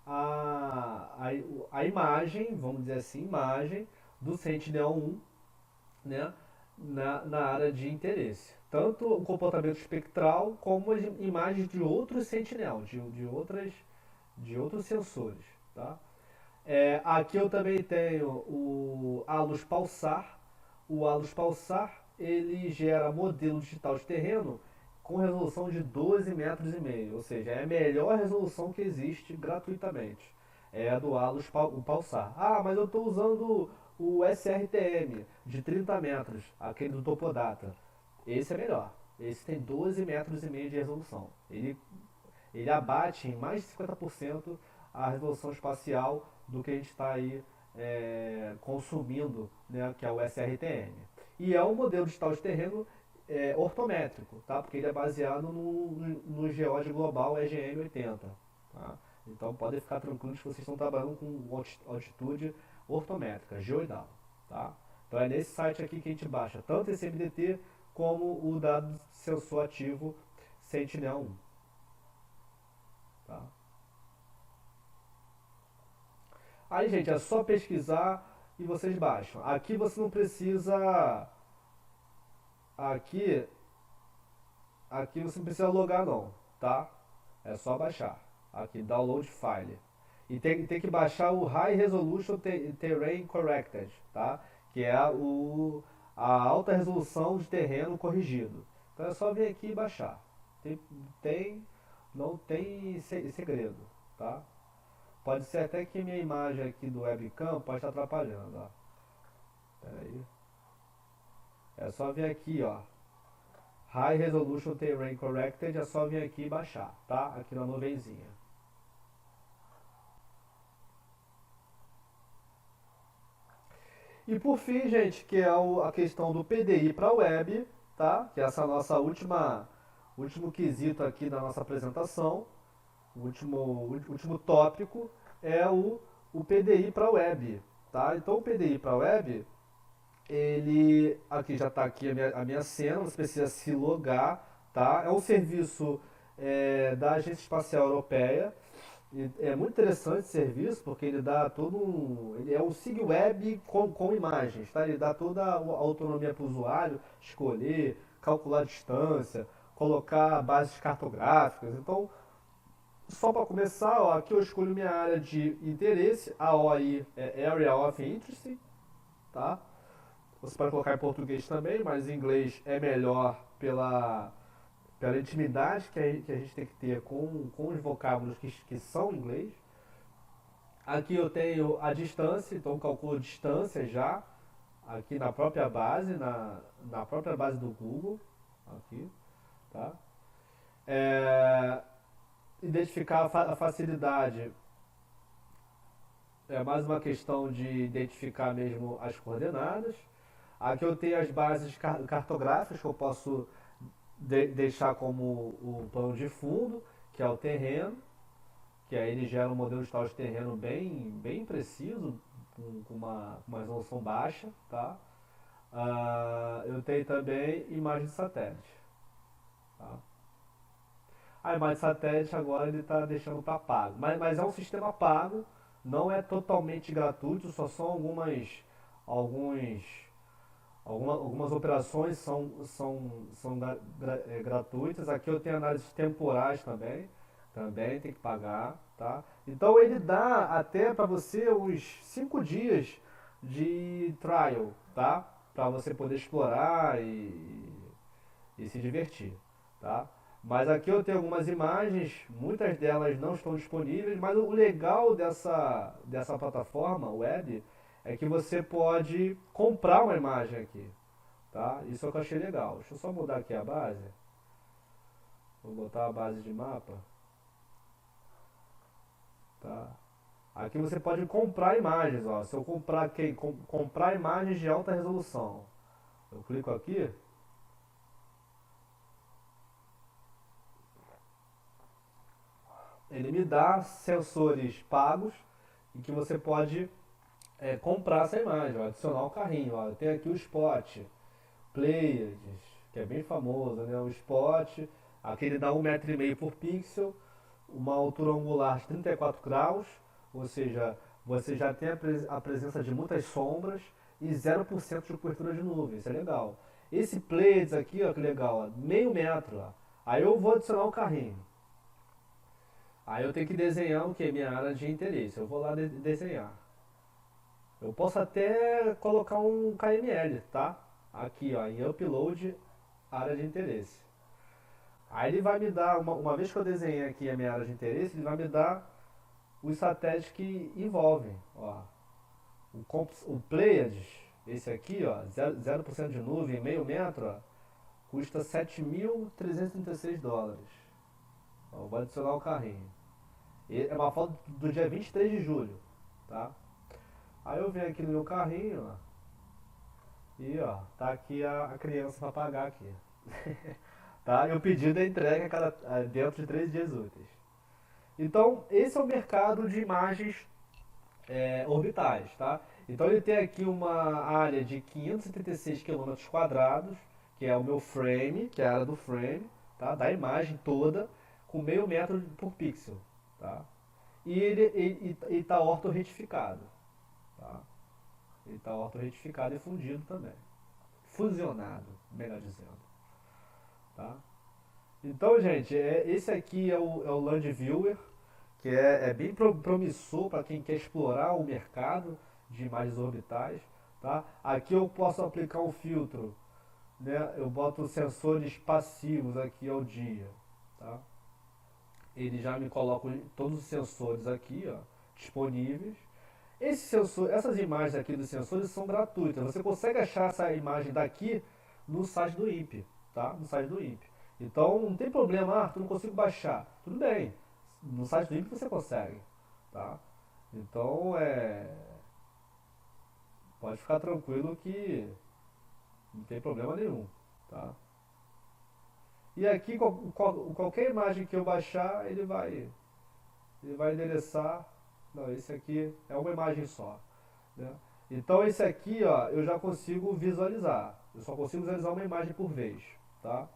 a imagem, vamos dizer assim, imagem do Sentinel-1, né, na área de interesse. Tanto o comportamento espectral como as imagens de outros Sentinel, de outros sensores. Tá? Aqui eu também tenho o Alus Pulsar. O Alus Pulsar ele gera modelo digital de terreno com resolução de 12 metros e meio, ou seja, é a melhor resolução que existe gratuitamente. É a do Alus Pulsar. Ah, mas eu estou usando o SRTM de 30 metros, aquele do Topodata. Esse é melhor. Esse tem 12 metros e meio de resolução. Ele abate em mais de 50% a resolução espacial do que a gente está aí consumindo, né, que é o SRTM. E é um modelo digital de terreno ortométrico, tá? Porque ele é baseado no Geode Global EGM 80. Tá? Então podem ficar tranquilos que vocês estão trabalhando com altitude ortométrica, geoidal. Tá? Então é nesse site aqui que a gente baixa tanto esse MDT como o dado sensor ativo Sentinel-1. Tá? Aí, gente, é só pesquisar e vocês baixam. Aqui você não precisa... Aqui você não precisa logar não, tá? É só baixar. Aqui, Download File. E tem que baixar o High Resolution Terrain Corrected, tá? Que é a alta resolução de terreno corrigido. Então é só vir aqui e baixar. Não tem segredo, tá? Pode ser até que minha imagem aqui do webcam pode estar atrapalhando, ó. Pera aí. É só vir aqui, ó. High Resolution Terrain Corrected, é só vir aqui e baixar, tá? Aqui na nuvenzinha. E por fim, gente, que é a questão do PDI para a web, tá? Que é essa nossa último quesito aqui da nossa apresentação, o último tópico é o PDI para a web, tá? Então o PDI para a web, ele aqui já está aqui a minha senha, você precisa se logar, tá? É um serviço da Agência Espacial Europeia. E é muito interessante esse serviço porque ele dá ele é um SIG-Web com imagens, tá? Ele dá toda a autonomia para o usuário escolher, calcular a distância, colocar bases cartográficas. Então, só para começar, ó, aqui eu escolho minha área de interesse, a OI é Area of Interest, tá? Você pode colocar em português também, mas em inglês é melhor pela intimidade que a gente tem que ter com os vocábulos que são em inglês. Aqui eu tenho a distância, então eu calculo a distância já, aqui na própria base, na própria base do Google, aqui, tá? Identificar a facilidade é mais uma questão de identificar mesmo as coordenadas. Aqui eu tenho as bases cartográficas que eu posso deixar como o plano de fundo, que é o terreno, que aí ele gera um modelo digital de terreno bem preciso, com uma resolução baixa, tá? Eu tenho também imagem de satélite, tá? A imagem de satélite agora ele está deixando para pago, mas é um sistema pago, não é totalmente gratuito, só são alguns, algumas operações são gratuitas. Aqui eu tenho análises temporais também tem que pagar, tá? Então ele dá até para você uns 5 dias de trial, tá? Para você poder explorar e se divertir, tá? Mas aqui eu tenho algumas imagens, muitas delas não estão disponíveis, mas o legal dessa plataforma web é que você pode comprar uma imagem aqui, tá? Isso é o que eu achei legal. Deixa eu só mudar aqui a base. Vou botar a base de mapa, tá? Aqui você pode comprar imagens, ó. Se eu comprar aqui, comprar imagens de alta resolução, eu clico aqui. Ele me dá sensores pagos e que você pode comprar essa imagem, ó, adicionar o carrinho. Ó. Tem aqui o Spot, Pleiades, que é bem famoso, né? O Spot, aqui ele dá 1,5 m por pixel, uma altura angular de 34 graus, ou seja, você já tem a presença de muitas sombras e 0% de cobertura de nuvem, isso é legal. Esse Pleiades aqui, ó, que legal, ó, meio metro, ó. Aí eu vou adicionar o carrinho. Aí eu tenho que desenhar o que? Minha área de interesse. Eu vou lá desenhar. Eu posso até colocar um KML, tá? Aqui, ó, em Upload, área de interesse. Aí ele vai me dar, uma vez que eu desenhei aqui a minha área de interesse, ele vai me dar os satélites que envolvem. Ó. O Pleiades, esse aqui, ó, 0% de nuvem, meio metro, ó, custa $7.336. Ó, vou adicionar o carrinho. É uma foto do dia 23 de julho, tá? Aí eu venho aqui no meu carrinho, ó, e ó, tá aqui a criança para pagar aqui. Tá? E o pedido é entregue dentro de 3 dias úteis. Então, esse é o mercado de imagens orbitais, tá? Então ele tem aqui uma área de 576 quilômetros quadrados, que é o meu frame, que é a área do frame, tá? Da imagem toda, com meio metro por pixel, tá? E ele está ortorretificado, tá? Ele está ortorretificado e fundido também. Fusionado, melhor dizendo, tá? Então, gente, esse aqui é o Land Viewer, que é bem promissor para quem quer explorar o mercado de imagens orbitais, tá? Aqui eu posso aplicar um filtro, né? Eu boto sensores passivos aqui ao dia, tá? Ele já me coloca todos os sensores aqui, ó, disponíveis. Essas imagens aqui dos sensores são gratuitas. Você consegue achar essa imagem daqui no site do INPE, tá? No site do INPE. Então não tem problema, tu não consigo baixar. Tudo bem, no site do INPE você consegue, tá? Então pode ficar tranquilo que não tem problema nenhum, tá? E aqui qualquer imagem que eu baixar, ele vai endereçar. Não, esse aqui é uma imagem só, né? Então esse aqui, ó, eu já consigo visualizar. Eu só consigo visualizar uma imagem por vez, tá?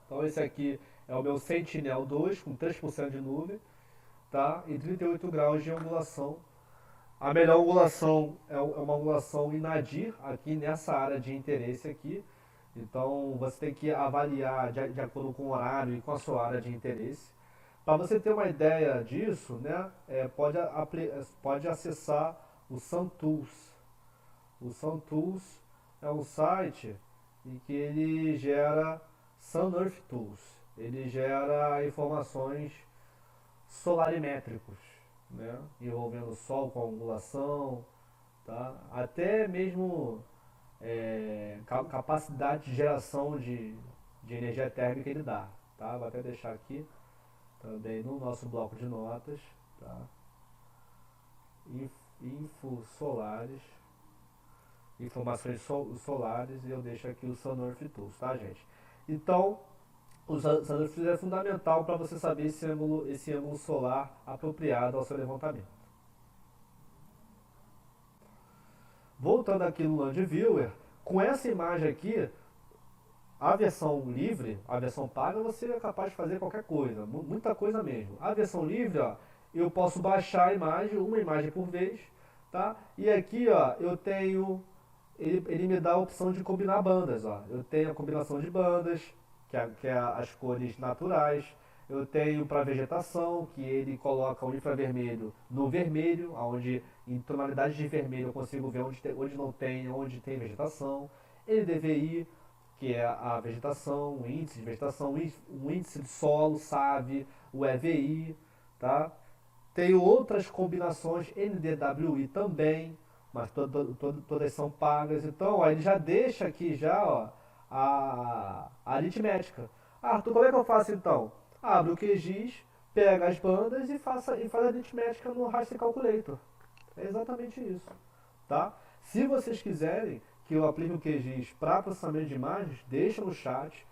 Então esse aqui é o meu Sentinel-2 com 3% de nuvem, tá? E 38 graus de angulação. A melhor angulação é uma angulação em nadir aqui nessa área de interesse aqui. Então você tem que avaliar de acordo com o horário e com a sua área de interesse. Para você ter uma ideia disso, né, pode acessar o SunTools. O SunTools é um site em que ele gera Sun Earth Tools. Ele gera informações solarimétricos, né, envolvendo o Sol com angulação, tá? Até mesmo capacidade de geração de energia térmica ele dá, tá? Vou até deixar aqui também no nosso bloco de notas, tá? Info solares, informações solares e eu deixo aqui o Sun Earth Tools, tá, gente? Então, o Sun Earth Tools é fundamental para você saber esse ângulo solar apropriado ao seu levantamento. Voltando aqui no Land Viewer, com essa imagem aqui, a versão livre, a versão paga, você é capaz de fazer qualquer coisa, muita coisa mesmo. A versão livre, ó, eu posso baixar a imagem, uma imagem por vez, tá? E aqui, ó, eu tenho, ele me dá a opção de combinar bandas, ó. Eu tenho a combinação de bandas, que é as cores naturais. Eu tenho para vegetação, que ele coloca o infravermelho no vermelho, onde em tonalidades de vermelho eu consigo ver onde não tem, onde tem vegetação. NDVI, que é a vegetação, o índice de vegetação, o índice de solo, SAV, o EVI, tá? Tenho outras combinações, NDWI também, mas todas são pagas. Então, ó, ele já deixa aqui já, ó, a aritmética. Ah, Arthur, como é que eu faço então? Abre o QGIS, pega as bandas e faz a aritmética no Raster Calculator. É exatamente isso, tá? Se vocês quiserem que eu aplique o QGIS para processamento de imagens, deixa no chat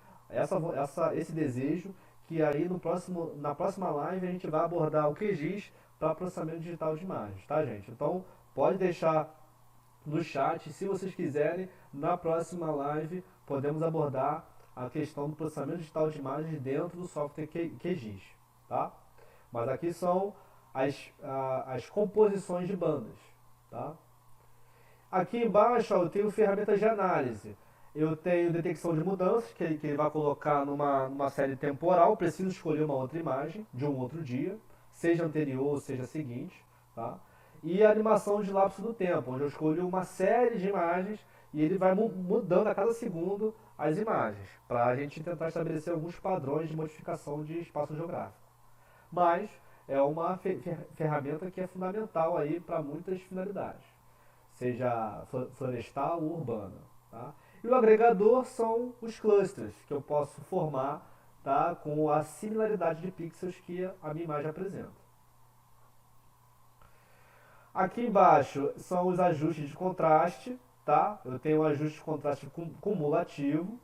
esse desejo, que aí na próxima live a gente vai abordar o QGIS para processamento digital de imagens, tá, gente? Então, pode deixar no chat, se vocês quiserem, na próxima live podemos abordar a questão do processamento digital de imagens dentro do software QGIS, tá? Mas aqui são as composições de bandas, tá? Aqui embaixo, ó, eu tenho ferramentas de análise. Eu tenho detecção de mudanças, que ele vai colocar numa série temporal. Preciso escolher uma outra imagem de um outro dia, seja anterior ou seja seguinte, tá? E a animação de lapso do tempo, onde eu escolho uma série de imagens e ele vai mudando a cada segundo as imagens, para a gente tentar estabelecer alguns padrões de modificação de espaço geográfico. Mas é uma ferramenta que é fundamental aí para muitas finalidades, seja florestal ou urbana, tá? E o agregador são os clusters que eu posso formar, tá, com a similaridade de pixels que a minha imagem apresenta. Aqui embaixo são os ajustes de contraste, tá? Eu tenho um ajuste de contraste cumulativo,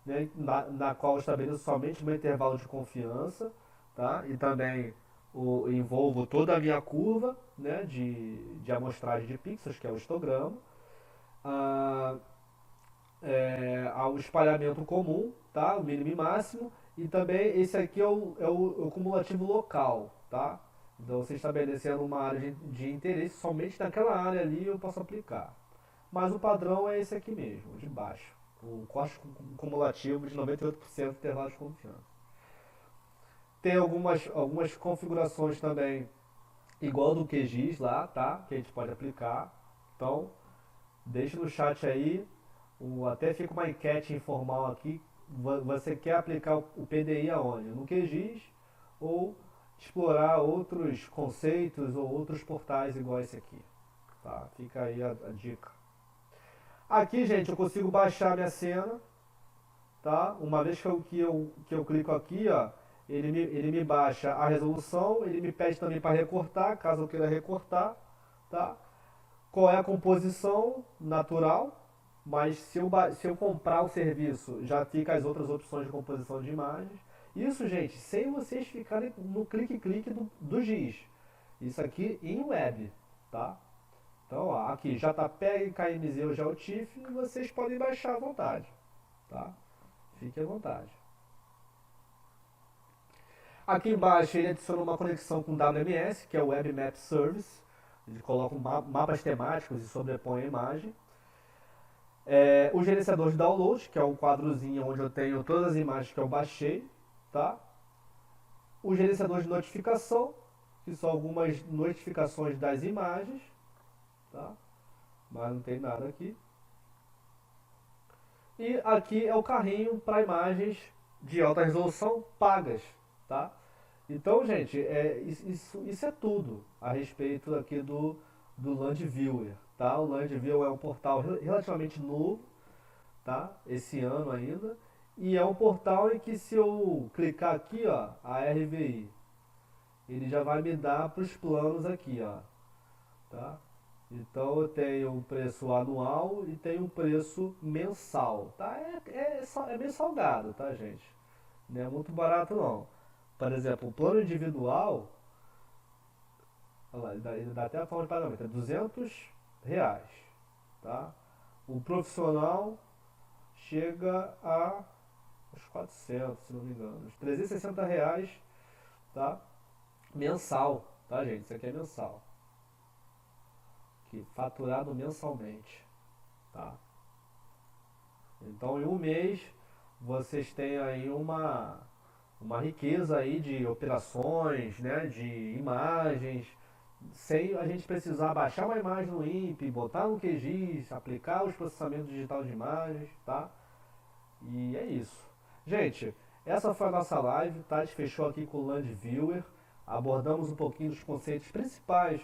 né, na qual eu estabeleço somente meu intervalo de confiança, tá? E também envolvo toda a minha curva, né, de amostragem de pixels, que é o histograma. Ao espalhamento comum, tá? O mínimo e máximo. E também esse aqui é o cumulativo local, tá? Então, você estabelecendo uma área de interesse, somente naquela área ali eu posso aplicar. Mas o padrão é esse aqui mesmo, de baixo. O corte cumulativo de 98% de intervalo de confiança. Tem algumas configurações também, igual do QGIS lá, tá? Que a gente pode aplicar. Então, deixa no chat aí. Até fica uma enquete informal aqui. Você quer aplicar o PDI aonde? No QGIS ou explorar outros conceitos ou outros portais igual esse aqui? Tá? Fica aí a dica. Aqui, gente, eu consigo baixar minha cena, tá? Uma vez que eu clico aqui, ó, ele me baixa a resolução, ele me pede também para recortar, caso eu queira recortar, tá? Qual é a composição natural, mas se eu comprar o serviço, já fica as outras opções de composição de imagens. Isso, gente, sem vocês ficarem no clique-clique do GIS. Isso aqui em web, tá? Então, ó, aqui, JPEG, KMZ ou GeoTIFF, vocês podem baixar à vontade, tá? Fique à vontade. Aqui embaixo ele adiciona uma conexão com WMS, que é o Web Map Service. Ele coloca mapas temáticos e sobrepõe a imagem. O gerenciador de download, que é o quadrozinho onde eu tenho todas as imagens que eu baixei, tá? O gerenciador de notificação, que são algumas notificações das imagens, tá? Mas não tem nada aqui. E aqui é o carrinho para imagens de alta resolução pagas, tá? Então, gente, isso é tudo a respeito aqui do Land Viewer, tá? O Land Viewer é um portal relativamente novo, tá? Esse ano ainda. E é um portal em que se eu clicar aqui, ó, a RVI, ele já vai me dar para os planos aqui, ó, tá? Então eu tenho um preço anual e tenho um preço mensal, tá? É meio salgado, tá, gente? Não é muito barato não. Por exemplo, o plano individual, olha lá, ele dá até a forma de pagamento, é R$ 200, tá? O profissional chega a uns 400, se não me engano, uns R$ 360, tá? Mensal, tá, gente? Isso aqui é mensal, que faturado mensalmente, tá? Então, em um mês, vocês têm aí uma riqueza aí de operações, né, de imagens, sem a gente precisar baixar uma imagem no INPE, botar no QGIS, aplicar os processamentos digital de imagens, tá? E é isso. Gente, essa foi a nossa live, tá? A gente fechou aqui com o Land Viewer, abordamos um pouquinho dos conceitos principais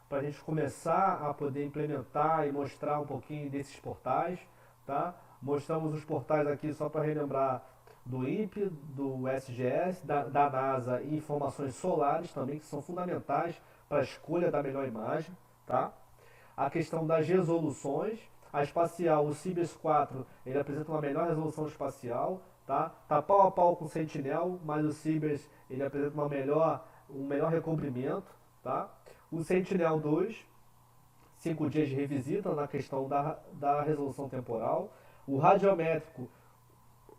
para a gente começar a poder implementar e mostrar um pouquinho desses portais, tá? Mostramos os portais aqui só para relembrar do INPE, do SGS, da NASA e informações solares também, que são fundamentais para a escolha da melhor imagem, tá? A questão das resoluções, a espacial, o Cibers 4, ele apresenta uma melhor resolução espacial, tá? Tá pau a pau com o Sentinel, mas o Cibers, ele apresenta um melhor recobrimento, tá? O Sentinel 2, 5 dias de revisita na questão da resolução temporal. O radiométrico,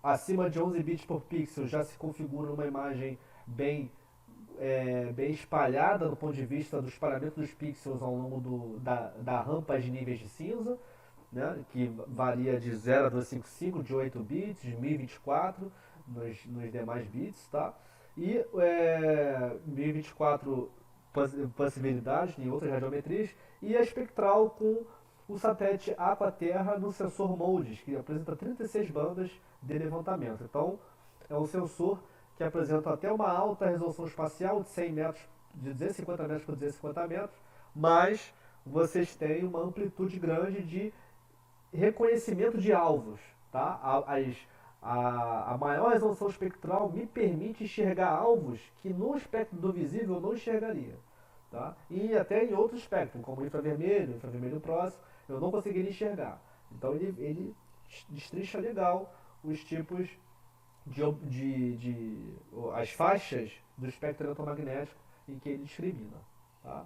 acima de 11 bits por pixel, já se configura uma imagem bem espalhada do ponto de vista do espalhamento dos pixels ao longo da rampa de níveis de cinza, né, que varia de 0 a 255, de 8 bits, de 1024 nos demais bits, tá? E 1024 possibilidades em outras radiometrias, e a espectral com o satélite Aquaterra no sensor MODES, que apresenta 36 bandas de levantamento. Então, é um sensor que apresenta até uma alta resolução espacial de 100 metros, de 250 metros por 250 metros, mas vocês têm uma amplitude grande de reconhecimento de alvos, tá? A maior resolução espectral me permite enxergar alvos que no espectro do visível eu não enxergaria, tá? E até em outro espectro, como infravermelho próximo, eu não conseguiria enxergar. Então ele destrincha legal os tipos as faixas do espectro eletromagnético em que ele discrimina, tá?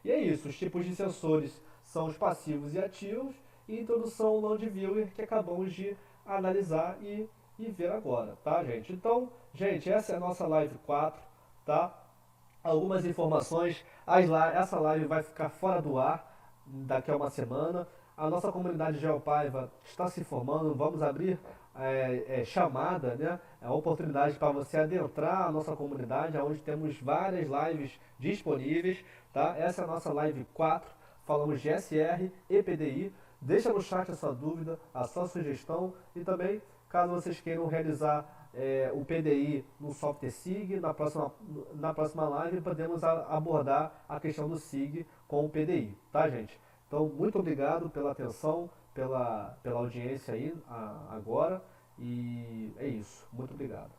E é isso, os tipos de sensores são os passivos e ativos, e introdução ao Land Viewer que acabamos de analisar e ver agora, tá, gente? Então, gente, essa é a nossa live 4, tá? Algumas informações, essa live vai ficar fora do ar daqui a uma semana. A nossa comunidade GeoPaiva está se formando, vamos abrir chamada, né? É uma oportunidade para você adentrar a nossa comunidade, onde temos várias lives disponíveis, tá? Essa é a nossa live 4, falamos de SR e PDI. Deixa no chat a sua dúvida, a sua sugestão, e também, caso vocês queiram realizar o PDI no software SIG, na próxima live podemos abordar a questão do SIG com o PDI, tá, gente? Então, muito obrigado pela atenção, pela audiência aí agora, e é isso. Muito obrigado.